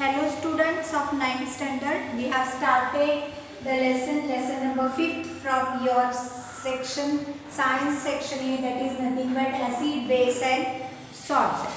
Hello students of 9th standard, we have started the lesson number 5th from your section, science section A, that is nothing but acid, base and salt.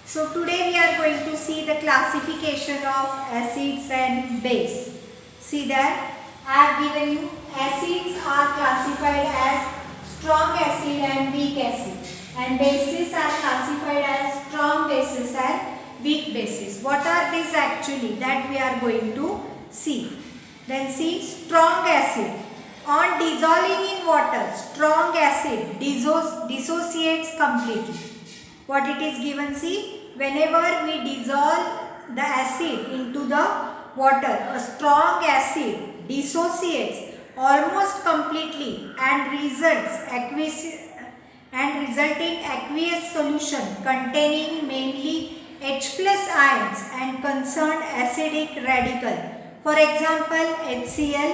So today we are going to see the classification of acids and base. See that I have given you acids are classified as strong acid and weak acid, and bases are classified as strong bases and weak bases. What are these actually? That we are going to see. Then see, strong acid. On dissolving in water, strong acid dissociates completely. What it is given, see, whenever we dissolve the acid into the water, a strong acid dissociates almost completely and resulting aqueous solution containing mainly H plus ions and concerned acidic radical. For example, HCl,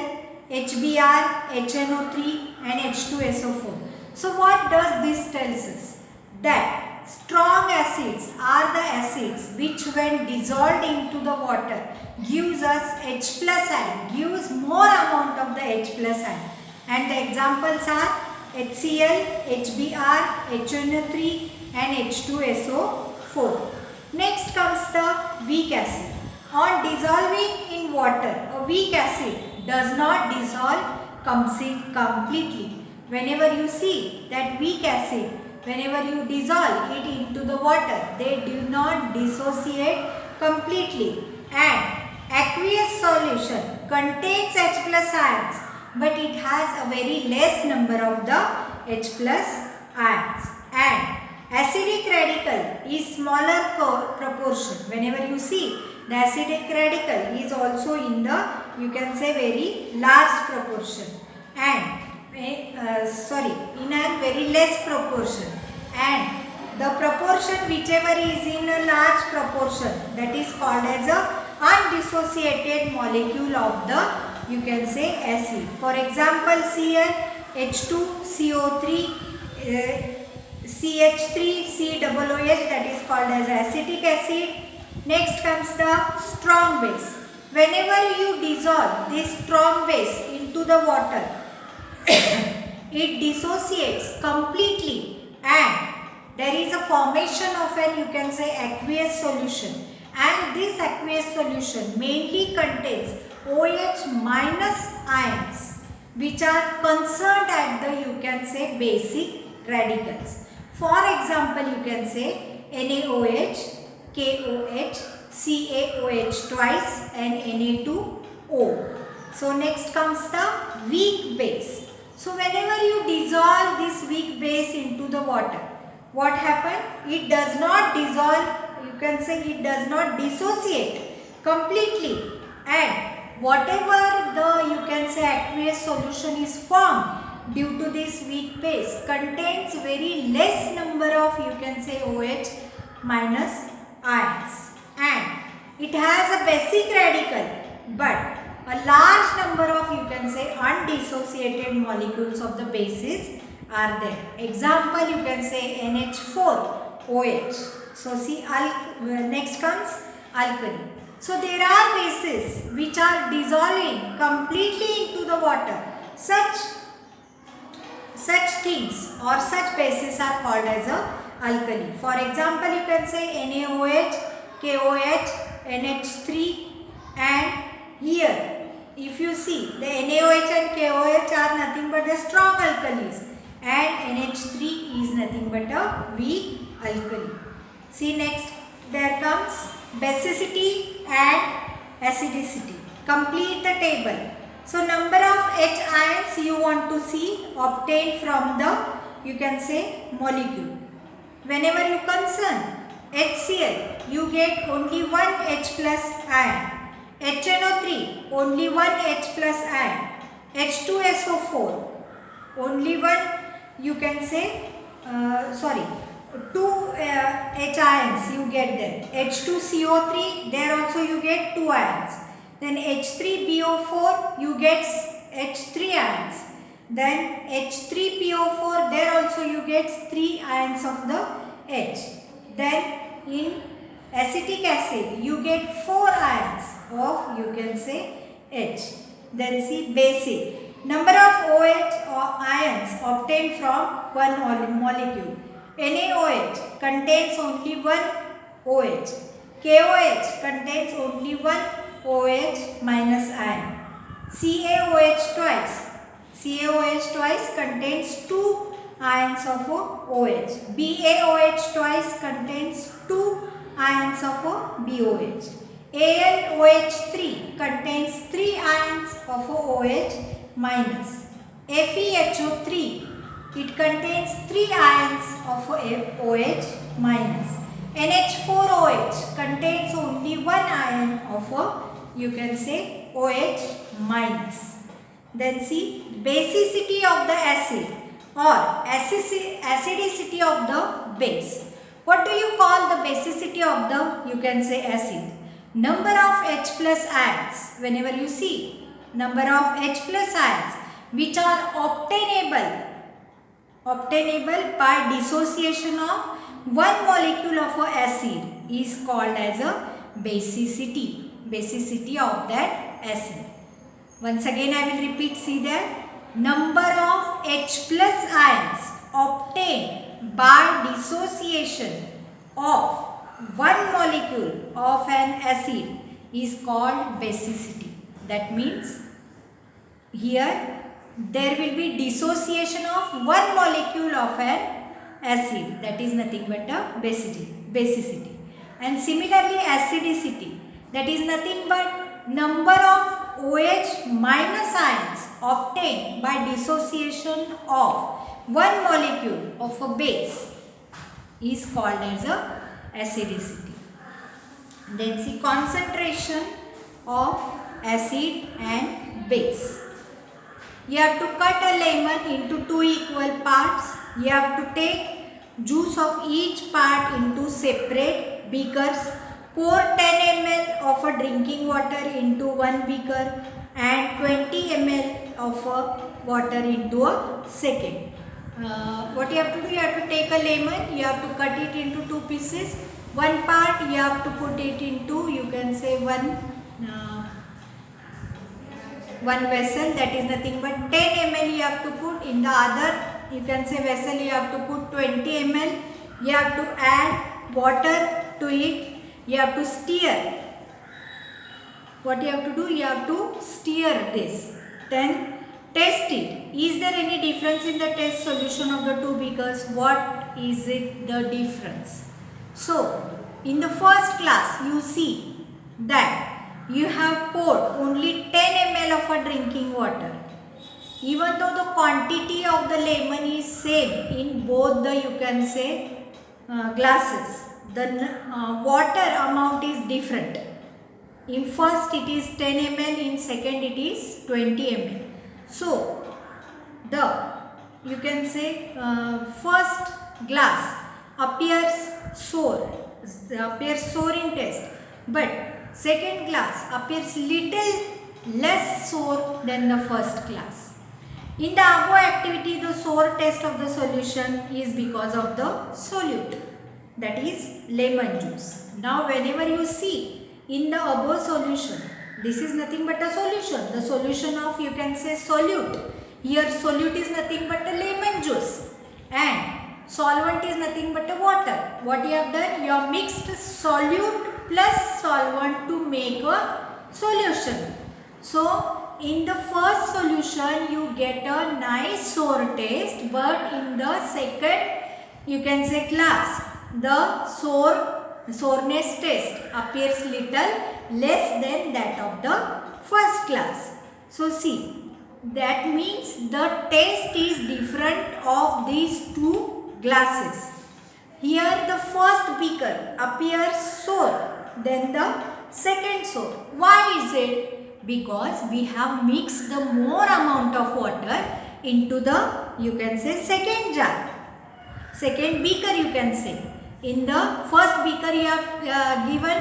HBr, HNO3 and H2SO4. So what does this tells us? That strong acids are the acids which when dissolved into the water gives us H plus ion, gives more amount of the H plus ion. And the examples are HCl, HBr, HNO3 and H2SO4. Next comes the weak acid. On dissolving in water, a weak acid does not dissolve completely. Whenever you see that weak acid, whenever you dissolve it into the water, they do not dissociate completely. And aqueous solution contains H plus ions, but it has a very less number of the H plus ions. And acidic radical is smaller proportion. Whenever you see the acidic radical is also in the, you can say, very large proportion, and in a very less proportion. And the proportion whichever is in a large proportion, that is called as a undissociated molecule of the, you can say, acid. For example, Cl, H2CO3, CH3COOH, that is called as acetic acid. Next comes the strong base. Whenever you dissolve this strong base into the water, it dissociates completely and there is a formation of an, you can say, aqueous solution. And this aqueous solution mainly contains OH minus ions which are concerned at the, you can say, basic radicals. For example, you can say NaOH, KOH, CaOH twice and Na2O. So next comes the weak base. So whenever you dissolve this weak base into the water, what happens? It does not dissolve, you can say it does not dissociate completely, and whatever the, you can say, aqueous solution is formed due to this weak base contains very less number of, you can say, OH minus ions, and it has a basic radical but a large number of, you can say, undissociated molecules of the bases are there. Example, you can say NH4OH. So see, next comes alkali. So there are bases which are dissolving completely into the water. Such things or such bases are called as a alkali. For example, you can say NaOH, KOH, NH3, and here if you see the NaOH and KOH are nothing but the strong alkalis and NH3 is nothing but a weak alkali. See, next there comes basicity and acidicity. Complete the table. So number of H ions you want to see obtained from the, you can say, molecule. Whenever you concern HCl, you get only one H plus ion. HNO3, only one H plus ion. H2SO4, only one, you can say, two H ions you get there. H2CO3, there also you get 2 ions. Then H3BO4, you get H3 ions. Then H3PO4, there also you get 3 ions of the H. Then in acetic acid, you get 4 ions of, you can say, H. Then see basic. Number of OH or ions obtained from one molecule. NaOH contains only one OH. KOH contains only one OH minus ion. CaOH twice. CaOH twice contains 2 ions of OH. BaOH twice contains 2 ions of BOH. AlOH3 contains 3 ions of OH minus. FeHO3, it contains 3 ions of OH minus. NH4OH contains only 1 ion of you can say OH minus. Then see basicity of the acid or acidicity of the base. What do you call the basicity of the, you can say, acid? Number of H plus ions. Whenever you see number of H plus ions which are obtainable by dissociation of one molecule of a acid is called as a basicity of that acid. Once again I will repeat, see there, number of H plus ions obtained by dissociation of one molecule of an acid is called basicity. That means here there will be dissociation of one molecule of an acid, that is nothing but a basicity. And similarly acidicity, that is nothing but number of OH minus ions obtained by dissociation of one molecule of a base is called as a acidicity. Then see concentration of acid and base. You have to cut a lemon into 2 equal parts. You have to take juice of each part into separate beakers. Pour 10 ml of a drinking water into one beaker and 20 ml of water into a second. What you have to do, you have to take a lemon, you have to cut it into 2 pieces. One part you have to put it into, you can say, one vessel, that is nothing but 10 ml you have to put. In the other, you can say, vessel you have to put 20 ml. You have to add water to it. You have to stir. What you have to do? You have to stir this. Then test it. Is there any difference in the test solution of the 2 beakers? What is it, the difference? So, in the first class, you see that you have poured only 10 ml of a drinking water. Even though the quantity of the lemon is same in both the, you can say, glasses, the water amount is different. In first it is 10 ml, in second it is 20 ml. So, the, you can say, first glass appears sour in taste, but second glass appears little less sour than the first glass. In the above activity, the sour taste of the solution is because of the solute, that is lemon juice. Now whenever you see in the above solution, this is nothing but a solution, the solution of, you can say, solute. Here solute is nothing but a lemon juice and solvent is nothing but a water. What you have done? You have mixed solute plus solvent to make a solution. So, in the first solution you get a nice sour taste, but in the second, you can say, glass, the sourness taste appears little less than that of the first glass. So, see, that means the taste is different of these 2 glasses. Here the first beaker appears sour, then the second sour. Why is it? Because we have mixed the more amount of water into the, you can say, second jar, second beaker, you can say. In the first beaker you have given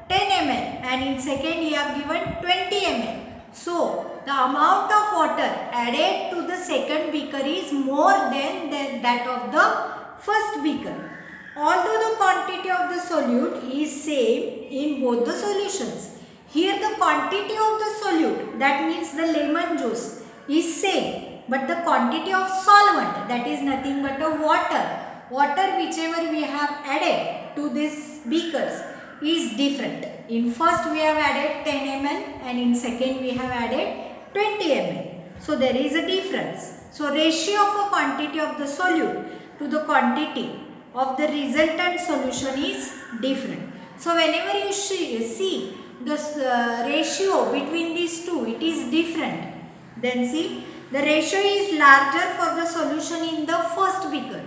10 ml and in second you have given 20 ml. So, the amount of water added to the second beaker is more than that of the first beaker. Although the quantity of the solute is same in both the solutions. Here the quantity of the solute, that means the lemon juice, is same, but the quantity of solvent, that is nothing but a water whichever we have added to these beakers is different. In first we have added 10 ml and in second we have added 20 ml. So there is a difference. So ratio of a quantity of the solute to the quantity of the resultant solution is different. So whenever you see the ratio between these two, it is different. Then see, the ratio is larger for the solution in the first beaker.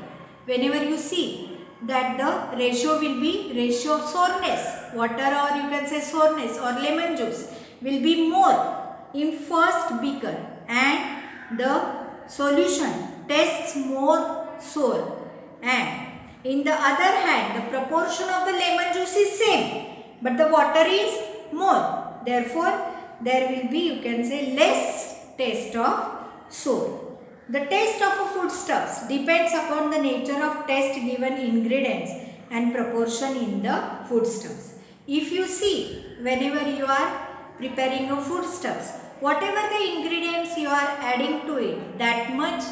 Whenever you see that the ratio will be ratio of sourness, water or you can say sourness or lemon juice will be more in first beaker and the solution tastes more sour, and in the other hand the proportion of the lemon juice is same but the water is more, therefore there will be you can say less taste of sour. The taste of a foodstuffs depends upon the nature of taste given ingredients and proportion in the foodstuffs. If you see, whenever you are preparing a foodstuffs, whatever the ingredients you are adding to it, that much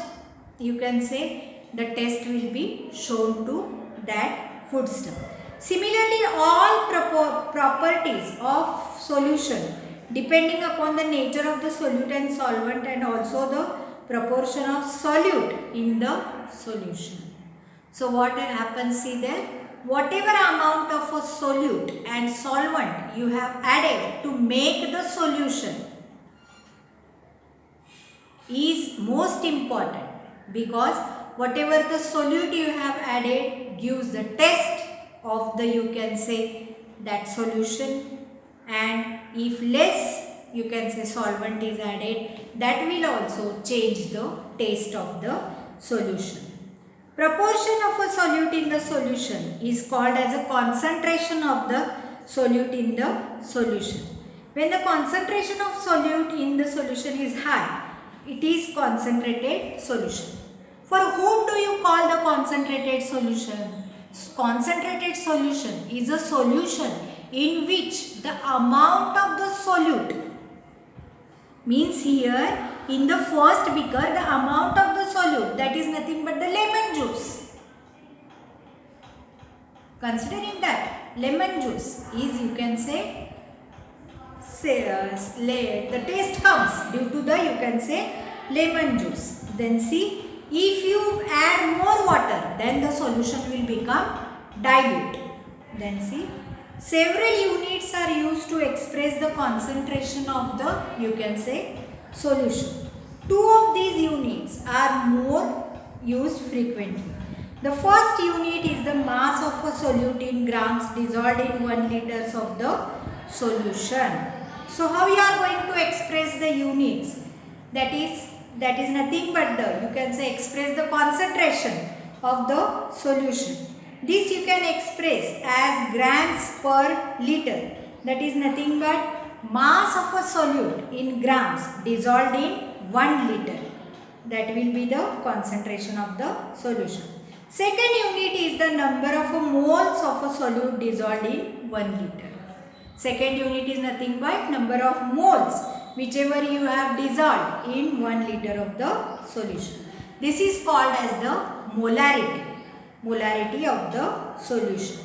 you can say the taste will be shown to that foodstuff. Similarly, all properties of solution depending upon the nature of the solute and solvent and also the proportion of solute in the solution. So what happens, see there, whatever amount of a solute and solvent you have added to make the solution is most important, because whatever the solute you have added gives the taste of the you can say that solution, and if less you can say solvent is added, that will also change the taste of the solution. Proportion of a solute in the solution is called as a concentration of the solute in the solution. When the concentration of solute in the solution is high, it is concentrated solution. For whom do you call the concentrated solution? Concentrated solution is a solution in which the amount of the solute, means here in the first beaker the amount of the solute, that is nothing but the lemon juice. Considering that lemon juice is you can say the taste comes due to the you can say lemon juice. Then see, if you add more water then the solution will become dilute. Then see, several units are used to express the concentration of the you can say solution. Two of these units are more used frequently. The first unit is the mass of a solute in grams dissolved in 1 liters of the solution. So how you are going to express the units? That is nothing but the you can say express the concentration of the solution. This you can express as grams per liter, that is nothing but mass of a solute in grams dissolved in 1 liter. That will be the concentration of the solution. Second unit is the number of moles of a solute dissolved in 1 liter. Second unit is nothing but number of moles whichever you have dissolved in 1 liter of the solution. This is called as the molarity of the solution.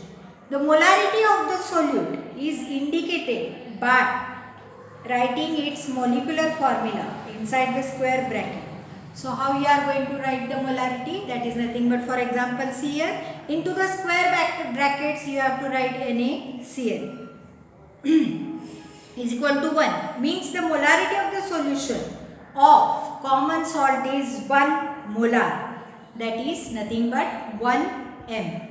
The molarity of the solute is indicated by writing its molecular formula inside the square bracket. So how you are going to write the molarity? That is nothing but, for example, see here, into the square brackets you have to write NaCl is equal to 1, means the molarity of the solution of common salt is 1 molar, that is nothing but 1 m.